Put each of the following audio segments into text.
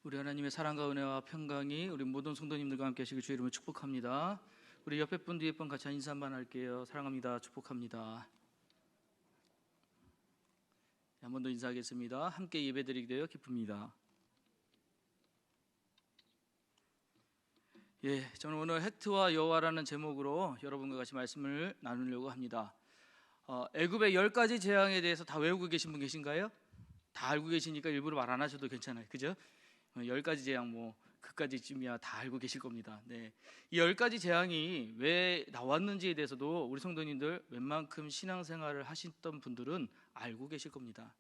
우리 하나님의 사랑과 은혜와 평강이 우리 모든 성도님들과 함께 하시길 주의 이름으로 축복합니다. 우리 옆에 분 뒤에 분 같이 인사 한번 할게요. 사랑합니다. 축복합니다. 한 번 더 인사하겠습니다. 함께 예배드리게 되어 기쁩니다. 저는 오늘 헥트와 여호와라는 제목으로 여러분과 같이 말씀을 나누려고 합니다. 애굽의 10가지 재앙에 대해서 다 외우고 계신 분 계신가요? 다 알고 계시니까 일부러 말 안 하셔도 괜찮아요. 그죠? 10가지 재앙 그까지쯤이야 다 알고 계실 겁니다. 이 10가지 재앙이 왜 나왔는지에 대해서도 우리 성도님들 웬만큼 신앙생활을 하셨던 분들은 알고 계실 겁니다.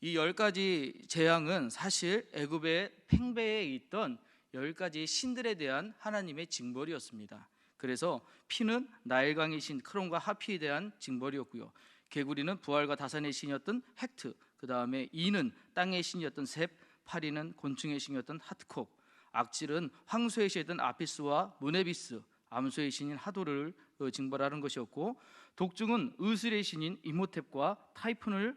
이 10가지 재앙은 사실 애굽의 팽배에 있던 10가지 신들에 대한 하나님의 징벌이었습니다. 그래서 피는 나일강의 신 크론과 하피에 대한 징벌이었고요, 개구리는 부활과 다산의 신이었던 헥트, 그 다음에 이는 땅의 신이었던 셉, 파리는 곤충의 신이었던 하트콥, 악질은 황소의 신이었던 아피스와 무네비스, 암소의 신인 하도를 징벌하는 것이었고, 독중은 의술의 신인 이모탭과 타이푼을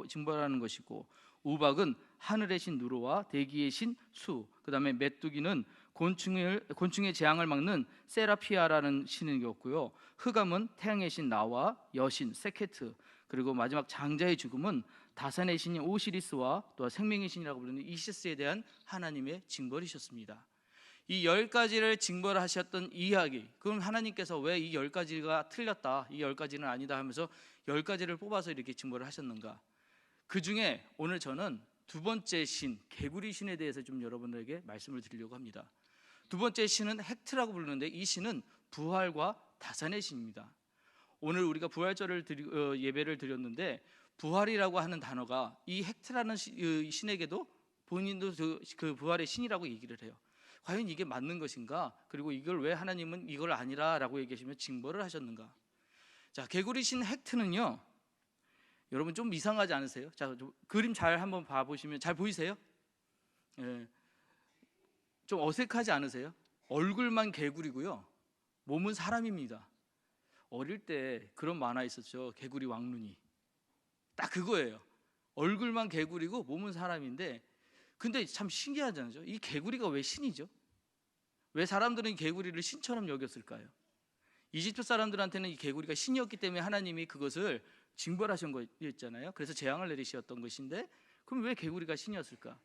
징벌하는 것이고, 우박은 하늘의 신 누르와 대기의 신 수, 그 다음에 메뚜기는 곤충의 재앙을 막는 세라피아라는 신이었고요, 흑암은 태양의 신 나와 여신 세케트, 그리고 마지막 장자의 죽음은 다산의 신인 오시리스와 또 생명의 신이라고 부르는 이시스에 대한 하나님의 징벌이셨습니다. 이 10가지를 징벌하셨던 이야기, 그럼 하나님께서 왜 이 10가지가 틀렸다, 이 10가지는 아니다 하면서 10가지를 뽑아서 이렇게 징벌을 하셨는가? 그 중에 오늘 저는 두 번째 신, 개구리 신에 대해서 좀 여러분들에게 말씀을 드리려고 합니다. 두 번째 신은 헥트라고 부르는데, 이 신은 부활과 다산의 신입니다. 오늘 우리가 부활절을 예배를 드렸는데, 부활이라고 하는 단어가 이 헥트라는 신에게도 본인도 그 부활의 신이라고 얘기를 해요. 과연 이게 맞는 것인가? 그리고 이걸 왜 하나님은 이걸 아니라라고 얘기하시며 징벌을 하셨는가? 자, 개구리 신 헥트는요, 여러분 좀 이상하지 않으세요? 자, 그림 잘 한번 봐보시면 잘 보이세요? 좀 어색하지 않으세요? 얼굴만 개구리고요, 몸은 사람입니다. 어릴 때 그런 만화 있었죠. 개구리 왕눈이. 딱 그거예요. 얼굴만 개구리고 몸은 사람인데, 근데 참 신기하지 않죠? 이 개구리가 왜 신이죠? 왜 사람들은 이 개구리를 신처럼 여겼을까요? 이집트 사람들한테는 이 개구리가 신이었기 때문에 하나님이 그것을 징벌하신 거였잖아요. 그래서 재앙을 내리셨던 것인데, 그럼 왜 개구리가 신이었을까?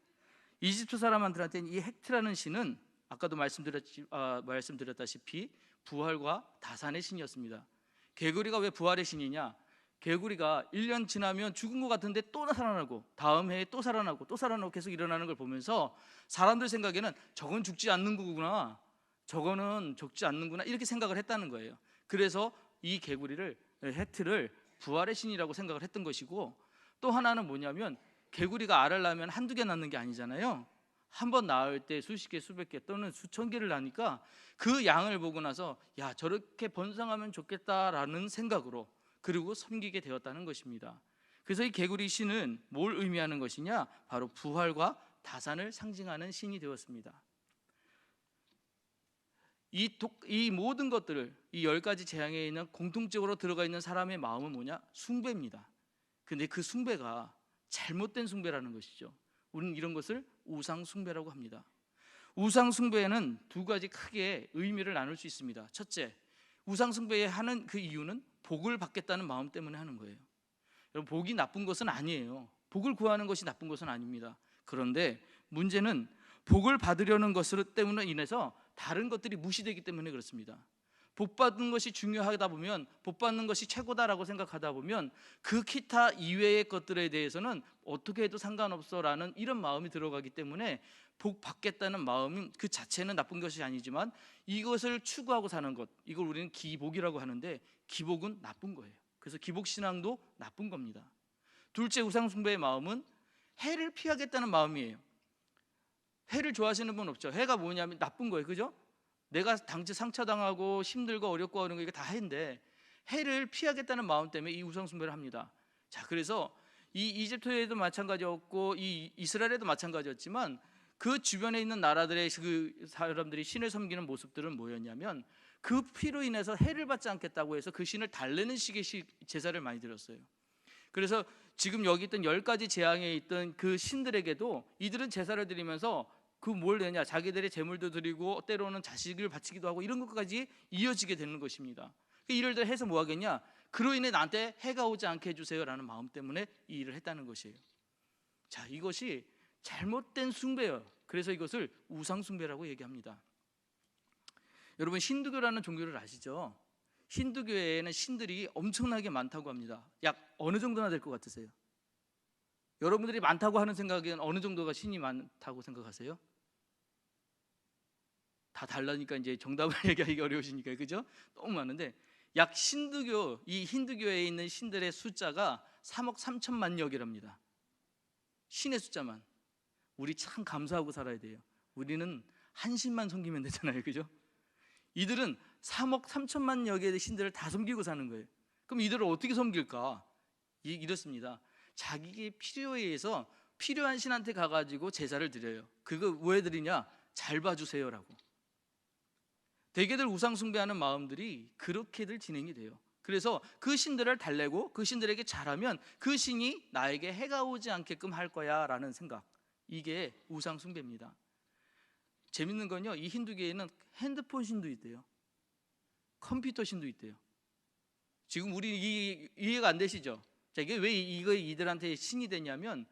이집트 사람들한테는 이 헥트라는 신은 아까도 말씀드렸다시피 부활과 다산의 신이었습니다. 개구리가 왜 부활의 신이냐? 개구리가 1년 지나면 죽은 것 같은데 또 살아나고, 다음 해에 또 살아나고, 또 살아나고 계속 일어나는 걸 보면서 사람들 생각에는 저건 죽지 않는 거구나, 저거는 죽지 않는구나, 이렇게 생각을 했다는 거예요. 그래서 이 개구리를, 헥트를 부활의 신이라고 생각을 했던 것이고, 또 하나는 뭐냐면, 개구리가 알을 낳으면 한두 개 낳는 게 아니잖아요. 한 번 낳을 때 수십 개, 수백 개 또는 수천 개를 낳으니까 그 양을 보고 나서 야, 저렇게 번성하면 좋겠다라는 생각으로 그리고 섬기게 되었다는 것입니다. 그래서 이 개구리 신은 뭘 의미하는 것이냐? 바로 부활과 다산을 상징하는 신이 되었습니다. 이 모든 것들을, 이 10가지 재앙에 있는 공통적으로 들어가 있는 사람의 마음은 뭐냐? 숭배입니다. 근데 그 숭배가 잘못된 숭배라는 것이죠. 우리는 이런 것을 우상 숭배라고 합니다. 우상 숭배에는 두 가지 크게 의미를 나눌 수 있습니다. 첫째, 우상 숭배에 하는 그 이유는 복을 받겠다는 마음 때문에 하는 거예요. 여러분, 복이 나쁜 것은 아니에요. 복을 구하는 것이 나쁜 것은 아닙니다. 그런데 문제는 복을 받으려는 것 때문에 인해서 다른 것들이 무시되기 때문에 그렇습니다. 복 받는 것이 중요하다 보면, 복 받는 것이 최고다라고 생각하다 보면 그 기타 이외의 것들에 대해서는 어떻게 해도 상관없어라는 이런 마음이 들어가기 때문에, 복 받겠다는 마음 그 자체는 나쁜 것이 아니지만 이것을 추구하고 사는 것, 이걸 우리는 기복이라고 하는데, 기복은 나쁜 거예요. 그래서 기복신앙도 나쁜 겁니다. 둘째, 우상숭배의 마음은 해를 피하겠다는 마음이에요. 해를 좋아하시는 분 없죠? 해가 뭐냐면 나쁜 거예요. 그죠? 내가 당치 상처당하고 힘들고 어렵고 하는 거, 이게 다 해인데 해를 피하겠다는 마음 때문에 이 우상숭배를 합니다. 자, 그래서 이 이집트에도 마찬가지였고 이 이스라엘에도 마찬가지였지만, 그 주변에 있는 나라들의 그 사람들이 신을 섬기는 모습들은 뭐였냐면, 그 피로 인해서 해를 받지 않겠다고 해서 그 신을 달래는 식의 제사를 많이 드렸어요. 그래서 지금 여기 있던 10가지 재앙에 있던 그 신들에게도 이들은 제사를 드리면서 그 뭘 내냐? 자기들의 재물도 드리고 때로는 자식을 바치기도 하고 이런 것까지 이어지게 되는 것입니다. 이 일을 해서 뭐 하겠냐? 그로 인해 나한테 해가 오지 않게 해주세요라는 마음 때문에 이 일을 했다는 것이에요. 자, 이것이 잘못된 숭배예요. 그래서 이것을 우상 숭배라고 얘기합니다. 여러분, 힌두교라는 종교를 아시죠? 힌두교에는 신들이 엄청나게 많다고 합니다. 약 어느 정도나 될 것 같으세요? 여러분들이 많다고 하는 생각은 어느 정도가 신이 많다고 생각하세요? 다 달라니까 이제 정답을 얘기하기 어려우시니까, 그죠? 너무 많은데 약 신두교, 이 힌두교에 있는 신들의 숫자가 3억 3천만여개랍니다. 신의 숫자만. 우리 참 감사하고 살아야 돼요. 우리는 한 신만 섬기면 되잖아요, 그죠? 이들은 3억 3천만여 개의 신들을 다 섬기고 사는 거예요. 그럼 이들을 어떻게 섬길까? 이렇습니다. 자기의 필요에 의해서 필요한 신한테 가가지고 제사를 드려요. 그거 왜 드리냐? 잘 봐주세요라고. 대개들 우상 숭배하는 마음들이 그렇게들 진행이 돼요. 그래서 그 신들을 달래고 그 신들에게 잘하면 그 신이 나에게 해가 오지 않게끔 할 거야 라는 생각, 이게 우상 숭배입니다. 재밌는 건요, 이 힌두교에는 핸드폰 신도 있대요. 컴퓨터 신도 있대요. 지금 우리 이해가 안 되시죠? 자, 이게 왜 이거 이들한테 신이 되냐면,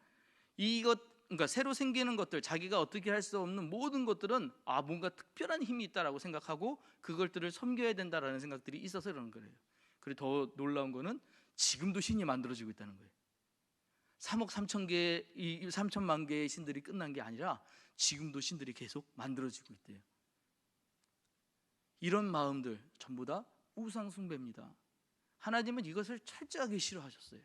그러니까 새로 생기는 것들, 자기가 어떻게 할 수 없는 모든 것들은 뭔가 특별한 힘이 있다라고 생각하고 그것들을 섬겨야 된다라는 생각들이 있어서 그러는 거예요. 그리고 더 놀라운 거는 지금도 신이 만들어지고 있다는 거예요. 3억 3천만 개의 신들이 끝난 게 아니라 지금도 신들이 계속 만들어지고 있대요. 이런 마음들 전부 다 우상 숭배입니다. 하나님은 이것을 철저하게 싫어하셨어요.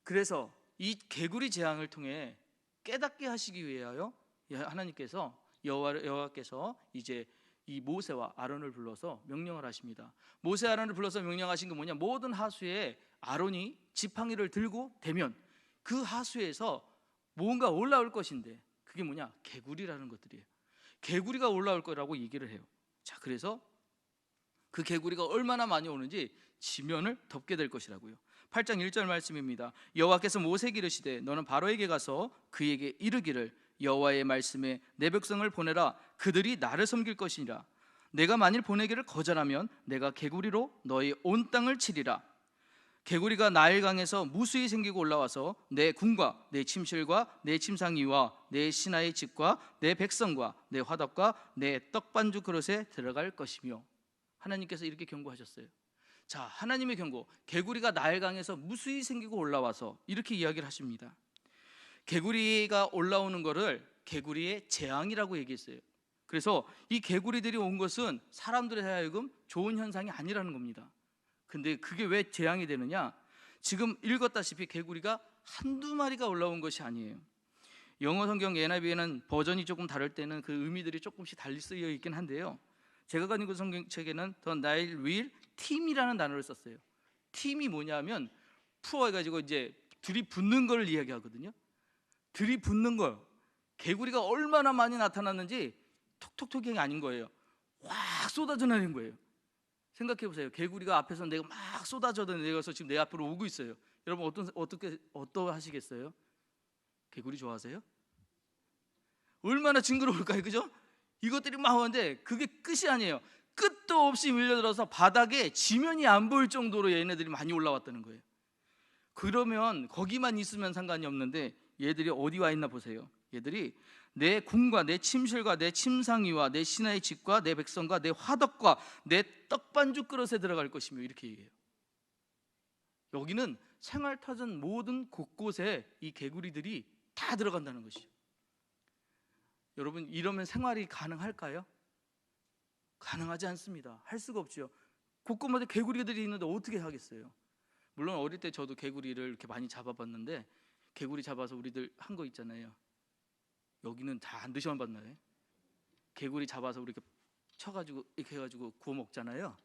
그래서 이 개구리 재앙을 통해 깨닫게 하시기 위하여 하나님께서 여호와께서 이제 이 모세와 아론을 불러서 명령을 하십니다. 모세 아론을 불러서 명령하신 게 뭐냐? 모든 하수에 아론이 지팡이를 들고 대면 그 하수에서 뭔가 올라올 것인데, 그게 뭐냐? 개구리라는 것들이에요. 개구리가 올라올 거라고 얘기를 해요. 자, 그래서 그 개구리가 얼마나 많이 오는지 지면을 덮게 될 것이라고요. 8장 1절 말씀입니다. 여호와께서 모세에게 이르시되 너는 바로에게 가서 그에게 이르기를 여호와의 말씀에 내 백성을 보내라. 그들이 나를 섬길 것이니라. 내가 만일 보내기를 거절하면 내가 개구리로 너희 온 땅을 치리라. 개구리가 나일강에서 무수히 생기고 올라와서 내 궁과 내 침실과 내 침상이와 내 신하의 집과 내 백성과 내 화덕과 내 떡반죽 그릇에 들어갈 것이며. 하나님께서 이렇게 경고하셨어요. 자, 하나님의 경고, 개구리가 나일강에서 무수히 생기고 올라와서 이렇게 이야기를 하십니다. 개구리가 올라오는 것을 개구리의 재앙이라고 얘기했어요. 그래서 이 개구리들이 온 것은 사람들에 하여금 좋은 현상이 아니라는 겁니다. 근데 그게 왜 재앙이 되느냐? 지금 읽었다시피 개구리가 한두 마리가 올라온 것이 아니에요. 영어 성경 NIV에는 버전이 조금 다를 때는 그 의미들이 조금씩 달리 쓰여 있긴 한데요, 제가 가진 그 성경책에는 The Nile Will Team이라는 단어를 썼어요. 팀이 뭐냐면 풀어가지고 이제 들이붓는 걸 이야기하거든요. 들이붓는 걸. 개구리가 얼마나 많이 나타났는지 톡톡톡이 아닌 거예요. 확 쏟아져 내린 거예요. 생각해 보세요. 개구리가 앞에서 내가 막 쏟아져 내려서 지금 내 앞으로 오고 있어요. 여러분 어떠 하시겠어요? 개구리 좋아하세요? 얼마나 징그러울까요, 그죠? 이것들이 막 오는데 그게 끝이 아니에요. 끝도 없이 밀려들어서 바닥에 지면이 안 보일 정도로 얘네들이 많이 올라왔다는 거예요. 그러면 거기만 있으면 상관이 없는데 얘들이 어디 와 있나 보세요. 얘들이 내 궁과 내 침실과 내 침상위와 내 신하의 집과 내 백성과 내 화덕과 내 떡반죽 그릇에 들어갈 것이며, 이렇게 얘기해요. 여기는 생활터전 모든 곳곳에 이 개구리들이 다 들어간다는 것이죠. 여러분, 이러면 생활이 가능할까요? 가능하지 않습니다. 할 수가 없죠. 곳곳마다 개구리들이 있는데 어떻게 하겠어요? 물론 어릴 때 저도 개구리를 이렇게 많이 잡아봤는데, 개구리 잡아서 우리들 한 거 있잖아요. 여기는 다 안 드셔봤나요? 개구리 잡아서 우리 이렇게 쳐가지고 이렇게 해가지고 구워 먹잖아요.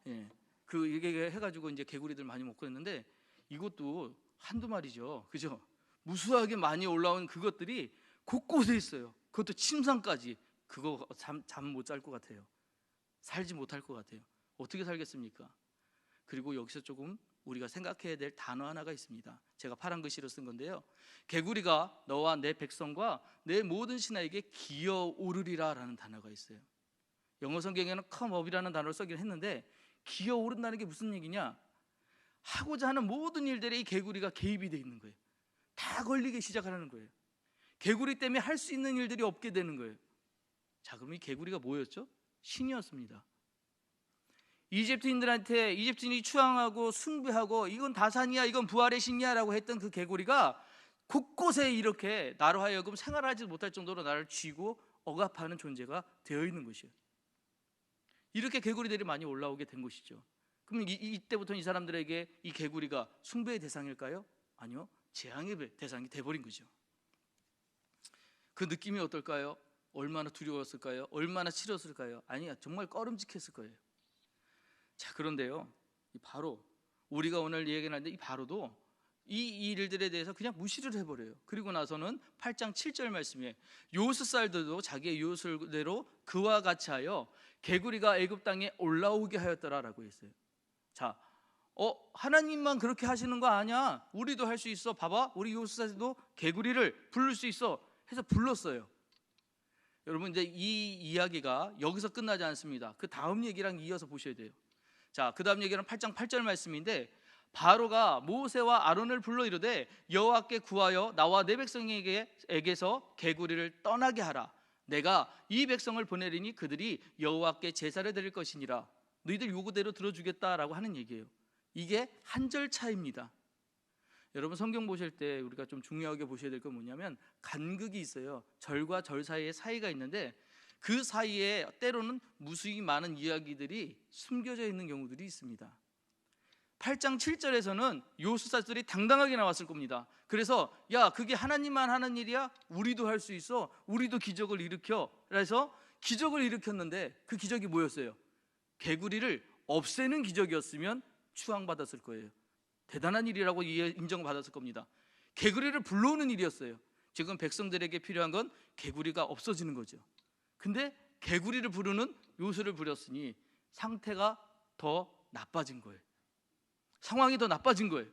예, 그 이게 해가지고 이제 개구리들 많이 먹고 했는데, 이것도 한두 마리죠, 그죠? 무수하게 많이 올라온 그것들이 곳곳에 있어요. 그것도 침상까지. 그거 잠 못 잘 것 같아요. 살지 못할 것 같아요. 어떻게 살겠습니까? 그리고 여기서 조금 우리가 생각해야 될 단어 하나가 있습니다. 제가 파란 글씨로 쓴 건데요. 개구리가 너와 내 백성과 내 모든 신하에게 기어오르리라 라는 단어가 있어요. 영어 성경에는 come up이라는 단어를 쓰긴 했는데 기어오른다는 게 무슨 얘기냐? 하고자 하는 모든 일들에 이 개구리가 개입이 돼 있는 거예요. 다 걸리기 시작하는 거예요. 개구리 때문에 할 수 있는 일들이 없게 되는 거예요. 자, 그럼 이 개구리가 뭐였죠? 신이었습니다. 이집트인이 추앙하고 숭배하고 이건 다산이야, 이건 부활의 신이야 라고 했던 그 개구리가 곳곳에 이렇게 나로 하여금 생활하지 못할 정도로 나를 쥐고 억압하는 존재가 되어 있는 것이에요. 이렇게 개구리들이 많이 올라오게 된 것이죠. 그럼 이때부터는 이 사람들에게 이 개구리가 숭배의 대상일까요? 아니요, 재앙의 대상이 돼버린 거죠. 그 느낌이 어떨까요? 얼마나 두려웠을까요? 얼마나 싫었을까요? 아니야, 정말 꺼름직했을 거예요. 자, 그런데요, 이 바로 우리가 오늘 얘기하는데 이 바로도 이 일들에 대해서 그냥 무시를 해버려요. 그리고 나서는 8장 7절 말씀에 요술살들도 자기의 요술대로 그와 같이 하여 개구리가 애굽 땅에 올라오게 하였더라라고 했어요. 자, 하나님만 그렇게 하시는 거 아니야? 우리도 할 수 있어. 봐봐, 우리 요술살도 개구리를 부를 수 있어 해서 불렀어요. 여러분, 이제 이 이야기가 여기서 끝나지 않습니다. 그 다음 얘기랑 이어서 보셔야 돼요. 자, 그 다음 얘기는 8장 8절 말씀인데, 바로가 모세와 아론을 불러 이르되 여호와께 구하여 나와 내 백성에게서 개구리를 떠나게 하라. 내가 이 백성을 보내리니 그들이 여호와께 제사를 드릴 것이니라. 너희들 요구대로 들어주겠다라고 하는 얘기예요. 이게 한 절 차이입니다. 여러분, 성경 보실 때 우리가 좀 중요하게 보셔야 될 건 뭐냐면 간극이 있어요. 절과 절 사이에 사이가 있는데 그 사이에 때로는 무수히 많은 이야기들이 숨겨져 있는 경우들이 있습니다. 8장 7절에서는 요술사들이 당당하게 나왔을 겁니다. 그래서 야, 그게 하나님만 하는 일이야? 우리도 할 수 있어. 우리도 기적을 일으켜. 그래서 기적을 일으켰는데 그 기적이 뭐였어요? 개구리를 없애는 기적이었으면 추앙받았을 거예요. 대단한 일이라고 인정받았을 겁니다. 개구리를 불러오는 일이었어요. 지금 백성들에게 필요한 건 개구리가 없어지는 거죠. 근데 개구리를 부르는 요술을 부렸으니 상태가 더 나빠진 거예요. 상황이 더 나빠진 거예요.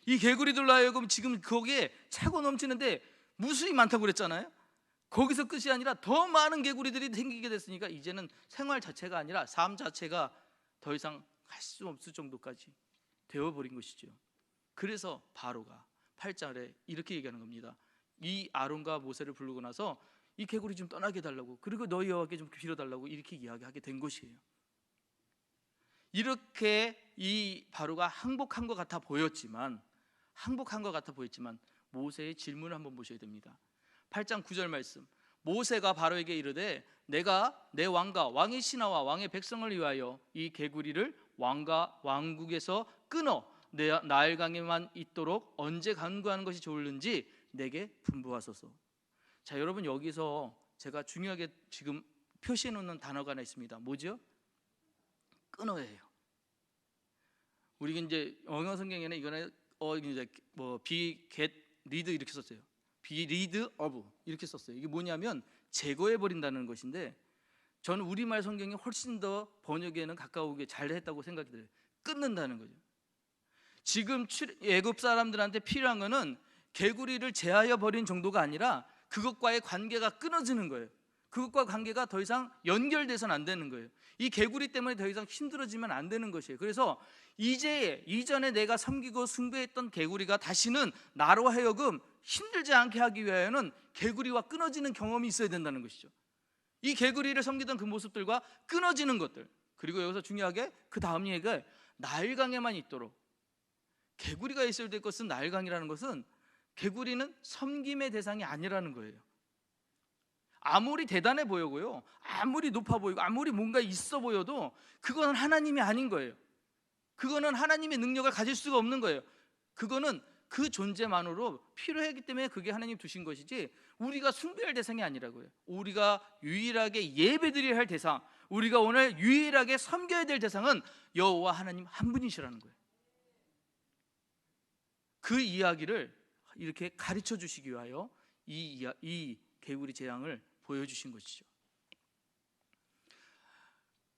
이 개구리들로 하여금 지금 거기에 차고 넘치는데 무수히 많다고 그랬잖아요. 거기서 끝이 아니라 더 많은 개구리들이 생기게 됐으니까 이제는 생활 자체가 아니라 삶 자체가 더 이상 할 수 없을 정도까지 되어버린 것이죠. 그래서 바로가 8절에 이렇게 얘기하는 겁니다. 이 아론과 모세를 부르고 나서 이 개구리 좀 떠나게 해달라고, 그리고 너희 여호와께 좀 빌어달라고 이렇게 이야기하게 된 것이에요. 이렇게 이 바로가 항복한 것 같아 보였지만 모세의 질문을 한번 보셔야 됩니다. 8장 9절 말씀, 모세가 바로에게 이르되 내가 내 왕과 왕의 신하와 왕의 백성을 위하여 이 개구리를 왕과 왕국에서 끊어 나일강에만 있도록 언제 간구하는 것이 좋을는지 내게 분부하소서. 자, 여러분, 여기서 제가 중요하게 지금 표시해 놓는 단어가 하나 있습니다. 뭐죠? 끊어예요. 우리 이제 영어 성경에는 이거는 이제 be get rid 이렇게 썼어요. be rid of 이렇게 썼어요. 이게 뭐냐면 제거해 버린다는 것인데, 저는 우리말 성경이 훨씬 더 번역에는 가까우게 잘 했다고 생각이 들어요. 끊는다는 거죠. 지금 애굽 사람들한테 필요한 거는 개구리를 제하여 버린 정도가 아니라 그것과의 관계가 끊어지는 거예요. 그것과 관계가 더 이상 연결돼서는 안 되는 거예요. 이 개구리 때문에 더 이상 힘들어지면 안 되는 것이에요. 그래서 이전에 내가 섬기고 숭배했던 개구리가 다시는 나로 하여금 힘들지 않게 하기 위하여는 개구리와 끊어지는 경험이 있어야 된다는 것이죠. 이 개구리를 섬기던 그 모습들과 끊어지는 것들, 그리고 여기서 중요하게 그 다음 얘기가 나일강에만 있도록. 개구리가 있어야 될 것은 나일강이라는 것은 개구리는 섬김의 대상이 아니라는 거예요. 아무리 대단해 보이고요, 아무리 높아 보이고 아무리 뭔가 있어 보여도 그거는 하나님이 아닌 거예요. 그거는 하나님의 능력을 가질 수가 없는 거예요. 그거는 그 존재만으로 필요하기 때문에 그게 하나님 두신 것이지 우리가 숭배할 대상이 아니라고요. 우리가 유일하게 예배드려야 할 대상, 우리가 오늘 유일하게 섬겨야 될 대상은 여호와 하나님 한 분이시라는 거예요. 그 이야기를 이렇게 가르쳐 주시기 위하여 이 개구리 재앙을 보여주신 것이죠.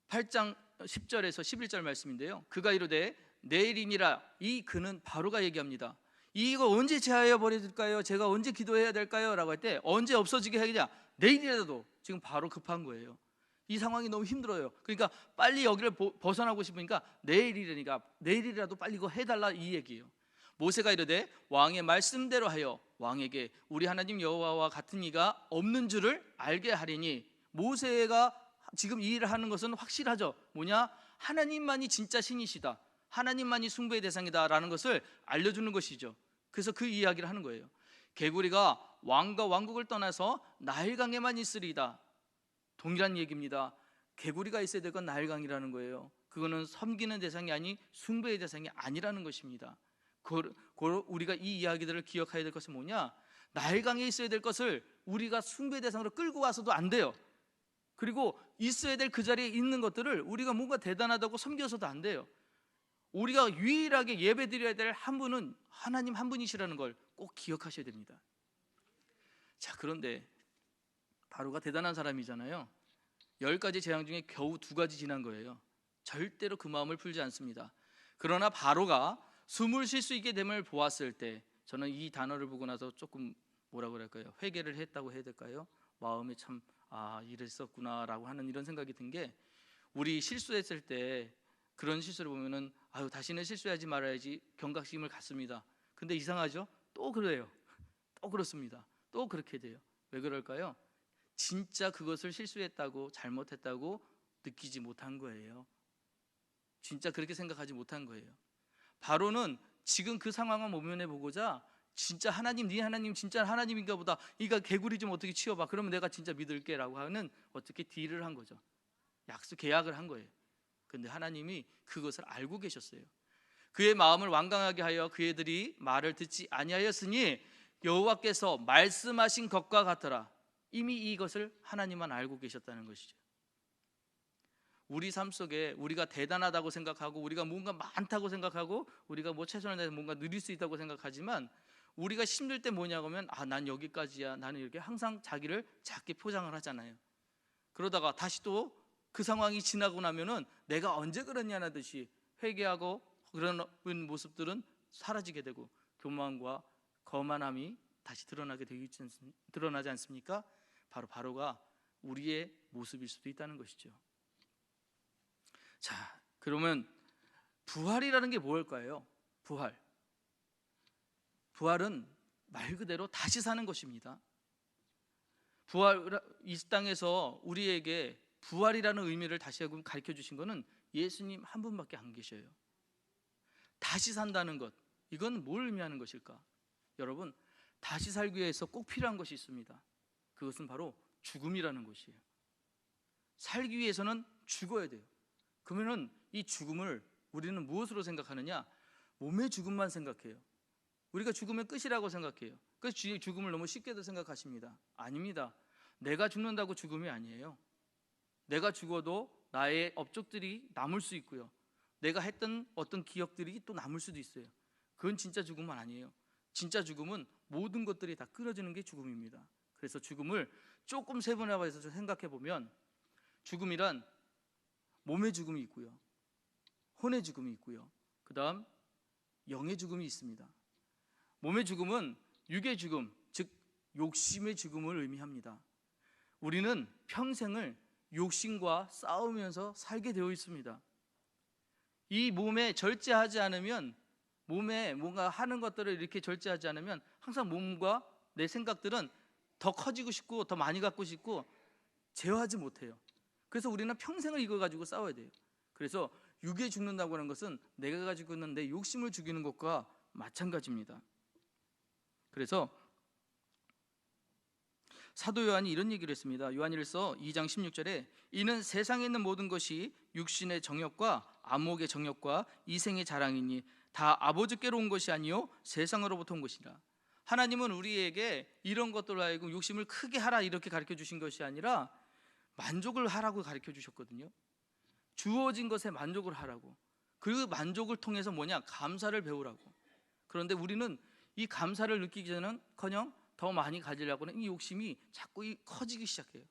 8장 10절에서 11절 말씀인데요, 그가 이르되 내일이니라. 이 그는 바로가 얘기합니다. 이거 언제 제하여 버릴까요? 제가 언제 기도해야 될까요? 라고 할 때 언제 없어지게 하겠냐? 내일이라도. 지금 바로 급한 거예요. 이 상황이 너무 힘들어요. 그러니까 빨리 여기를 벗어나고 싶으니까 내일이라도 빨리 이거 해달라, 이 얘기예요. 모세가 이르되 왕의 말씀대로 하여 왕에게 우리 하나님 여호와와 같은 이가 없는 줄을 알게 하리니. 모세가 지금 이 일을 하는 것은 확실하죠. 뭐냐? 하나님만이 진짜 신이시다, 하나님만이 숭배의 대상이다 라는 것을 알려주는 것이죠. 그래서 그 이야기를 하는 거예요. 개구리가 왕과 왕국을 떠나서 나일강에만 있으리이다. 동일한 얘기입니다. 개구리가 있어야 될 건 나일강이라는 거예요. 그거는 섬기는 대상이 아닌 숭배의 대상이 아니라는 것입니다. 우리가 이 이야기들을 기억해야 될 것은 뭐냐? 나일강에 있어야 될 것을 우리가 숭배의 대상으로 끌고 와서도 안 돼요. 그리고 있어야 될 그 자리에 있는 것들을 우리가 뭔가 대단하다고 섬겨서도 안 돼요. 우리가 유일하게 예배드려야 될 한 분은 하나님 한 분이시라는 걸 꼭 기억하셔야 됩니다. 자, 그런데 바로가 대단한 사람이잖아요. 10가지 재앙 중에 겨우 2가지 지난 거예요. 절대로 그 마음을 풀지 않습니다. 그러나 바로가 숨을 쉴 수 있게 됨을 보았을 때, 저는 이 단어를 보고 나서 조금 뭐라고 그럴까요? 회개를 했다고 해야 될까요? 마음에 참 이랬었구나 라고 하는 이런 생각이 든 게, 우리 실수했을 때 그런 실수를 보면은 다시는 실수하지 말아야지 경각심을 갖습니다. 근데 이상하죠? 또 그래요. 또 그렇습니다. 또 그렇게 돼요. 왜 그럴까요? 진짜 그것을 실수했다고, 잘못했다고 느끼지 못한 거예요. 진짜 그렇게 생각하지 못한 거예요. 바로는 지금 그 상황을 모면해 보고자, 진짜 하나님, 네 하나님 진짜 하나님인가 보다, 이거 개구리 좀 어떻게 치워봐, 그러면 내가 진짜 믿을게 라고 하는 어떻게 딜을 한 거죠. 계약을 한 거예요. 근데 하나님이 그것을 알고 계셨어요. 그의 마음을 완강하게 하여 그애들이 말을 듣지 아니하였으니 여호와께서 말씀하신 것과 같더라. 이미 이것을 하나님만 알고 계셨다는 것이죠. 우리 삶 속에 우리가 대단하다고 생각하고, 우리가 뭔가 많다고 생각하고, 우리가 최선을 다해서 뭔가 누릴 수 있다고 생각하지만, 우리가 힘들 때 뭐냐고 하면 난 여기까지야, 나는 이렇게 항상 자기를 작게 포장을 하잖아요. 그러다가 다시 또 그 상황이 지나고 나면은 내가 언제 그랬냐는 듯이 회개하고, 그런 모습들은 사라지게 되고 교만과 거만함이 다시 드러나지 않습니까? 바로가 우리의 모습일 수도 있다는 것이죠. 자, 그러면 부활이라는 게 뭘까요? 부활은 말 그대로 다시 사는 것입니다. 이 땅에서 우리에게 부활이라는 의미를 다시 한번 가르쳐 주신 것은 예수님 한 분밖에 안 계셔요. 다시 산다는 것, 이건 뭘 의미하는 것일까? 여러분, 다시 살기 위해서 꼭 필요한 것이 있습니다. 그것은 바로 죽음이라는 것이에요. 살기 위해서는 죽어야 돼요. 그러면은 이 죽음을 우리는 무엇으로 생각하느냐? 몸의 죽음만 생각해요. 우리가 죽음의 끝이라고 생각해요. 그래서 죽음을 너무 쉽게도 생각하십니다. 아닙니다. 내가 죽는다고 죽음이 아니에요. 내가 죽어도 나의 업적들이 남을 수 있고요, 내가 했던 어떤 기억들이 또 남을 수도 있어요. 그건 진짜 죽음은 아니에요. 진짜 죽음은 모든 것들이 다 끊어지는 게 죽음입니다. 그래서 죽음을 조금 세분화해서 생각해 보면, 죽음이란 몸의 죽음이 있고요, 혼의 죽음이 있고요, 그 다음 영의 죽음이 있습니다. 몸의 죽음은 육의 죽음, 즉 욕심의 죽음을 의미합니다. 우리는 평생을 욕심과 싸우면서 살게 되어 있습니다. 이 몸에 절제하지 않으면, 몸에 뭔가 하는 것들을 이렇게 절제하지 않으면 항상 몸과 내 생각들은 더 커지고 싶고 더 많이 갖고 싶고 제어하지 못해요. 그래서 우리는 평생을 이거 가지고 싸워야 돼요. 그래서 육에 죽는다고 하는 것은 내가 가지고 있는 내 욕심을 죽이는 것과 마찬가지입니다. 그래서 사도 요한이 이런 얘기를 했습니다. 요한일서 2장 16절에 이는 세상에 있는 모든 것이 육신의 정욕과 안목의 정욕과 이생의 자랑이니 다 아버지께로 온 것이 아니요 세상으로부터 온 것이라. 하나님은 우리에게 이런 것들로 하여금 욕심을 크게 하라 이렇게 가르쳐 주신 것이 아니라 만족을 하라고 가르쳐 주셨거든요. 주어진 것에 만족을 하라고. 그 만족을 통해서 감사를 배우라고. 그런데 우리는 이 감사를 느끼기 전에는커녕 더 많이 가지려고 하는 이 욕심이 자꾸 커지기 시작해요.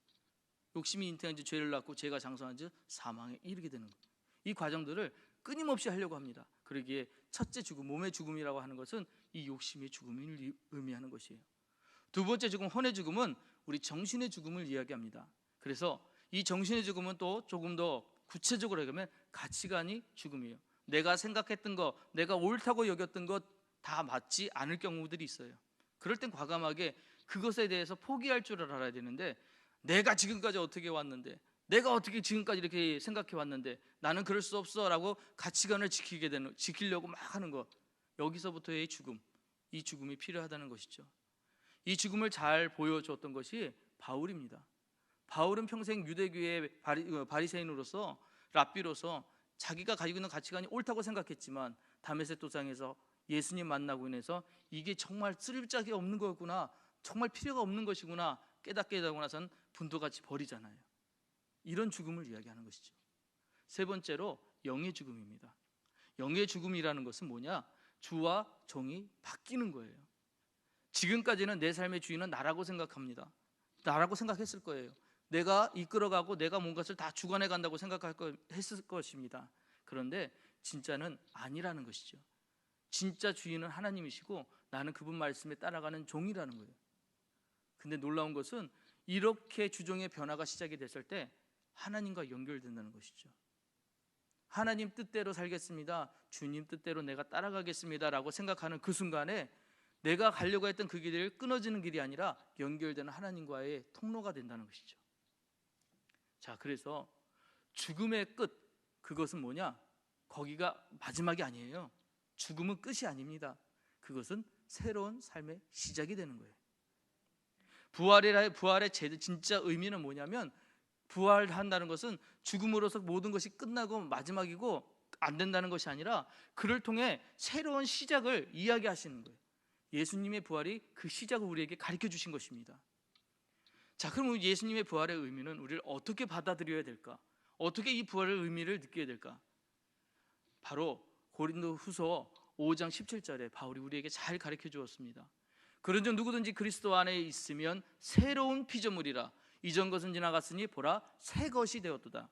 욕심이 잉태한 지 죄를 낳고 죄가 장성한 지 사망에 이르게 되는 거예요. 이 과정들을 끊임없이 하려고 합니다. 그러기에 첫째 죽음, 몸의 죽음이라고 하는 것은 이 욕심의 죽음을 의미하는 것이에요. 두 번째 죽음, 혼의 죽음은 우리 정신의 죽음을 이야기합니다. 그래서 이 정신의 죽음은 또 조금 더 구체적으로 얘기하면 가치관이 죽음이에요. 내가 생각했던 거, 내가 옳다고 여겼던 것 다 맞지 않을 경우들이 있어요. 그럴 땐 과감하게 그것에 대해서 포기할 줄을 알아야 되는데, 내가 지금까지 어떻게 왔는데, 내가 어떻게 지금까지 이렇게 생각해 왔는데 나는 그럴 수 없어 라고 가치관을 지키려고 막 하는 것, 여기서부터의 죽음, 이 죽음이 필요하다는 것이죠. 이 죽음을 잘 보여줬던 것이 바울입니다. 바울은 평생 유대교의 바리새인으로서, 랍비로서 자기가 가지고 있는 가치관이 옳다고 생각했지만 다메섹 도상에서 예수님 만나고 인해서 이게 정말 쓸데기 없는 거구나, 정말 필요가 없는 것이구나 깨닫게 되고 나선 분도같이 버리잖아요. 이런 죽음을 이야기하는 것이죠. 세 번째로 영의 죽음입니다. 영의 죽음이라는 것은 뭐냐? 주와 종이 바뀌는 거예요. 지금까지는 내 삶의 주인은 나라고 생각합니다. 나라고 생각했을 거예요. 내가 이끌어가고 내가 뭔가를 다 주관해 간다고 했을 것입니다. 그런데 진짜는 아니라는 것이죠. 진짜 주인은 하나님이시고 나는 그분 말씀에 따라가는 종이라는 거예요. 근데 놀라운 것은 이렇게 주종의 변화가 시작이 됐을 때 하나님과 연결된다는 것이죠. 하나님 뜻대로 살겠습니다, 주님 뜻대로 내가 따라가겠습니다 라고 생각하는 그 순간에 내가 가려고 했던 그 길이 끊어지는 길이 아니라 연결되는 하나님과의 통로가 된다는 것이죠. 자, 그래서 죽음의 끝, 그것은 뭐냐? 거기가 마지막이 아니에요. 죽음은 끝이 아닙니다. 그것은 새로운 삶의 시작이 되는 거예요. 부활의 진짜 의미는 뭐냐면, 부활한다는 것은 죽음으로서 모든 것이 끝나고 마지막이고 안 된다는 것이 아니라 그를 통해 새로운 시작을 이야기하시는 거예요. 예수님의 부활이 그 시작을 우리에게 가르쳐 주신 것입니다. 자, 그럼 예수님의 부활의 의미는 우리를 어떻게 받아들여야 될까? 어떻게 이 부활의 의미를 느껴야 될까? 바로 고린도후서 5장 17절에 바울이 우리에게 잘 가르쳐 주었습니다. 그런즉 누구든지 그리스도 안에 있으면 새로운 피조물이라, 이전 것은 지나갔으니 보라 새 것이 되었도다.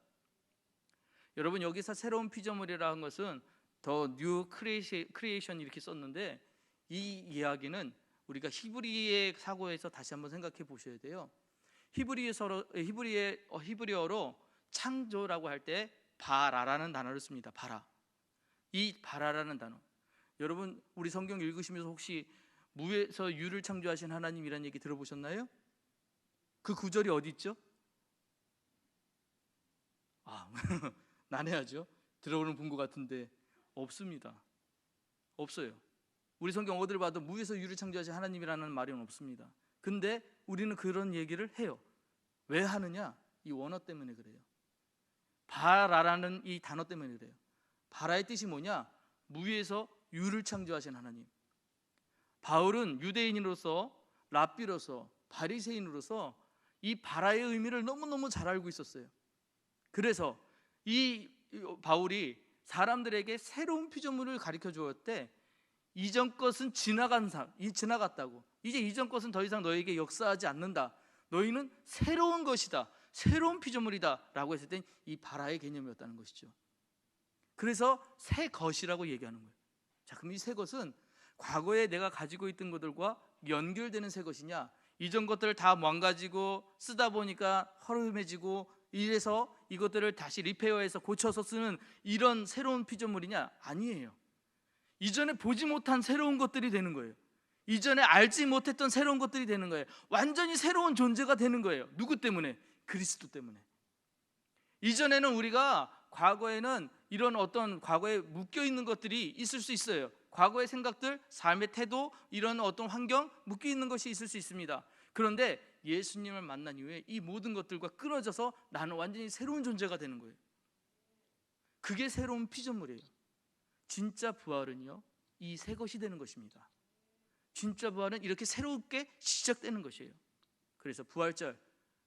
여러분, 여기서 새로운 피조물이라는 것은 더 뉴 크리에이션 이렇게 썼는데, 이 이야기는 우리가 히브리의 사고에서 다시 한번 생각해 보셔야 돼요. 히브리어로 창조라고 할 때 바라라는 단어를 씁니다. 바라. 이 바라라는 단어, 여러분 우리 성경 읽으시면서 혹시 무에서 유를 창조하신 하나님이라는 얘기 들어보셨나요? 그 구절이 어디 있죠? 난해하죠. 들어보는 본 것 같은데 없습니다. 없어요. 우리 성경 어딜 봐도 무에서 유를 창조하신 하나님이라는 말은 없습니다. 근데 우리는 그런 얘기를 해요. 왜 하느냐? 이 원어 때문에 그래요. 바라라는 이 단어 때문에 그래요. 바라의 뜻이 뭐냐? 무에서 유를 창조하신 하나님. 바울은 유대인으로서, 랍비로서, 바리새인으로서 이 바라의 의미를 너무너무 잘 알고 있었어요. 그래서 이 바울이 사람들에게 새로운 피조물을 가르쳐 주었을 때, 이전 것은 지나갔다고, 이제 이전 것은 더 이상 너에게 역사하지 않는다, 너희는 새로운 것이다, 새로운 피조물이다 라고 했을 땐 이 바라의 개념이었다는 것이죠. 그래서 새 것이라고 얘기하는 거예요. 자, 그럼 이 새 것은 과거에 내가 가지고 있던 것들과 연결되는 새 것이냐, 이전 것들을 다 망가지고 쓰다 보니까 허름해지고 이래서 이것들을 다시 리페어해서 고쳐서 쓰는 이런 새로운 피조물이냐? 아니에요. 이전에 보지 못한 새로운 것들이 되는 거예요. 이전에 알지 못했던 새로운 것들이 되는 거예요. 완전히 새로운 존재가 되는 거예요. 누구 때문에? 그리스도 때문에. 이전에는 우리가 과거에는 이런 어떤 과거에 묶여 있는 것들이 있을 수 있어요. 과거의 생각들, 삶의 태도, 이런 어떤 환경, 묶여 있는 것이 있을 수 있습니다. 그런데 예수님을 만난 이후에 이 모든 것들과 끊어져서 나는 완전히 새로운 존재가 되는 거예요. 그게 새로운 피조물이에요. 진짜 부활은요, 이 새 것이 되는 것입니다. 진짜 부활은 이렇게 새롭게 시작되는 것이에요. 그래서 부활절,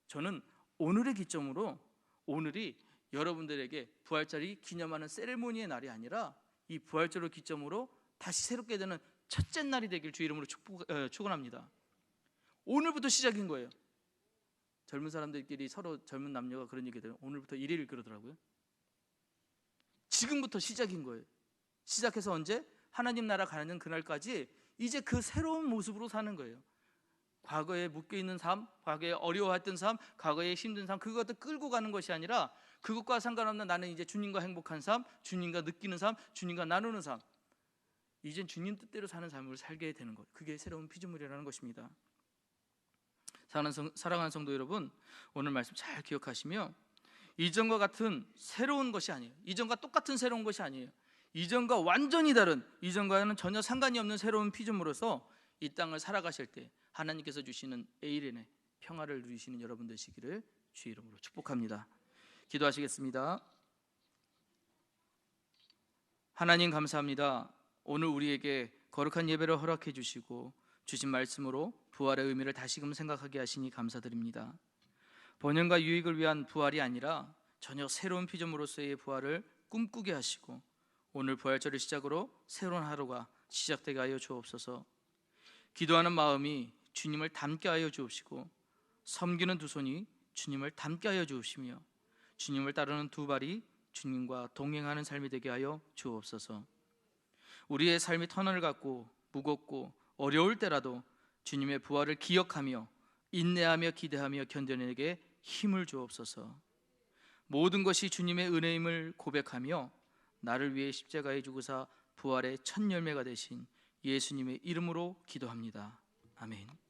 저는 오늘의 기점으로, 오늘이 여러분들에게 부활절이 기념하는 세레모니의 날이 아니라 이 부활절을 기점으로 다시 새롭게 되는 첫째 날이 되길 주 이름으로 축원합니다. 오늘부터 시작인 거예요. 젊은 사람들끼리 서로, 젊은 남녀가 그런 얘기 들어요. 오늘부터 1일 그러더라고요. 지금부터 시작인 거예요. 시작해서 언제? 하나님 나라 가는 그날까지 이제 그 새로운 모습으로 사는 거예요. 과거에 묶여있는 삶, 과거에 어려워했던 삶, 과거에 힘든 삶, 그것도 끌고 가는 것이 아니라 그것과 상관없는 나는 이제 주님과 행복한 삶, 주님과 느끼는 삶, 주님과 나누는 삶, 이젠 주님 뜻대로 사는 삶을 살게 되는 것, 그게 새로운 피조물이라는 것입니다. 사랑하는 성도 여러분, 오늘 말씀 잘 기억하시며 이전과 같은 새로운 것이 아니에요. 이전과 똑같은 새로운 것이 아니에요. 이전과 완전히 다른, 이전과는 전혀 상관이 없는 새로운 피조물로서 이 땅을 살아가실 때 하나님께서 주시는 에이렌의 평화를 누리시는 여러분 되시기를 주의 이름으로 축복합니다. 기도하시겠습니다. 하나님 감사합니다. 오늘 우리에게 거룩한 예배를 허락해 주시고 주신 말씀으로 부활의 의미를 다시금 생각하게 하시니 감사드립니다. 번영과 유익을 위한 부활이 아니라 전혀 새로운 피조물로서의 부활을 꿈꾸게 하시고 오늘 부활절을 시작으로 새로운 하루가 시작되게 하여 주옵소서. 기도하는 마음이 주님을 닮게 하여 주옵시고 섬기는 두 손이 주님을 닮게 하여 주옵시며 주님을 따르는 두 발이 주님과 동행하는 삶이 되게 하여 주옵소서. 우리의 삶이 터널을 갖고 무겁고 어려울 때라도 주님의 부활을 기억하며 인내하며 기대하며 견뎌내게 힘을 주옵소서. 모든 것이 주님의 은혜임을 고백하며 나를 위해 십자가에 죽으사 부활의 첫 열매가 되신 예수님의 이름으로 기도합니다. 아멘.